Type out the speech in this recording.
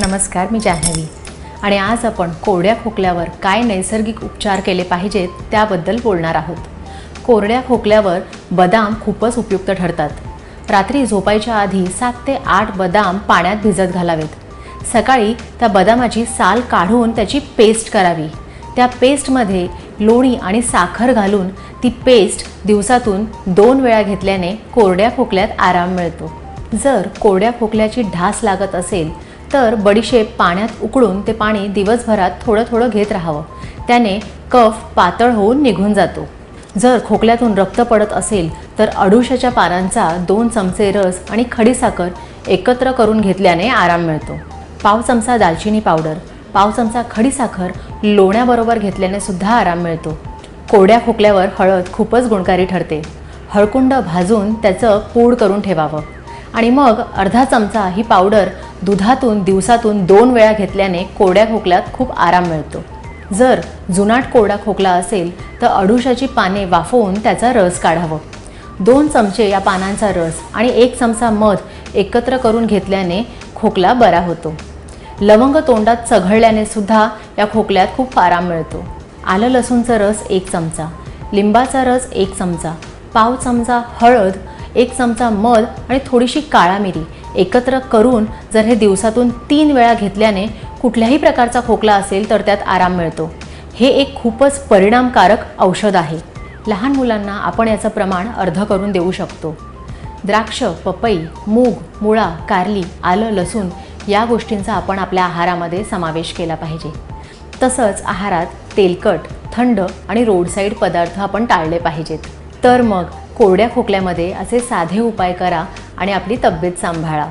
नमस्कार, मी जान्हवी आणि आज आपण कोरड्या खोकल्यावर काय नैसर्गिक उपचार केले पाहिजेत त्याबद्दल बोलणार आहोत। कोरड्या खोकल्यावर बदाम खूपच उपयुक्त ठरतात। रात्री झोपायच्या आधी 7 ते 8 बदाम पाण्यात भिजत घालावेत। सकाळी त्या बदामाची साल काढून त्याची पेस्ट करावी। त्या पेस्टमध्ये लोणी आणि साखर घालून ती पेस्ट दिवसातून 2 वेळा घेतल्याने कोरड्या खोकल्यात आराम मिळतो। जर कोरड्या खोकल्याची ढास लागत असेल तर बडीशेप पाण्यात उकळून ते पाणी दिवसभरात थोडं थोडं घेत राहावं। त्याने कफ पातळ होऊन निघून जातो। जर खोकल्यातून रक्त पडत असेल तर अडुळशाच्या पानांचा 2 चमचे रस आणि खडीसाखर एकत्र करून घेतल्याने आराम मिळतो। पाव चमचा दालचिनी पावडर, पाव चमचा खडीसाखर लोण्याबरोबर घेतल्याने सुद्धा आराम मिळतो। कोरड्या खोकल्यावर हळद खूपच गुणकारी ठरते। हळकुंड भाजून त्याचं पूड करून ठेवावं आणि मग अर्धा चमचा ही पावडर दुधातून दिवसातून 2 वेळा घेतल्याने कोरड्या खोकल्यात खूप आराम मिळतो। जर जुनाट कोरडा खोकला असेल तर अडुळशाची पाने वाफवून त्याचा रस काढावं। 2 चमचे या पानांचा रस आणि 1 चमचा मध एकत्र करून घेतल्याने खोकला बरा होतो। लवंग तोंडात चघळल्याने सुद्धा या खोकल्यात खूप आराम मिळतो। आलं लसूणचा रस 1 चमचा, लिंबाचा रस 1 चमचा, पाव चमचा हळद, 1 चमचा मध आणि थोडीशी काळा मिरी एकत्र करून जर हे दिवसातून 3 वेळा घेतल्याने कुठल्याही प्रकारचा खोकला असेल तर त्यात आराम मिळतो। हे एक खूपच परिणामकारक औषध आहे। लहान मुलांना आपण याचं प्रमाण अर्ध करून देऊ शकतो। द्राक्ष, पपई, मूग, मुळा, कारली, आलं, लसूण या गोष्टींचा आपण आपल्या आहारामध्ये समावेश केला पाहिजे। तसंच आहारात तेलकट, थंड आणि रोड साईड पदार्थ आपण टाळले पाहिजेत। तर मग कोरड्या खोकल्यामध्ये असे साधे उपाय करा आणि आपली तब्येत सांभाळा।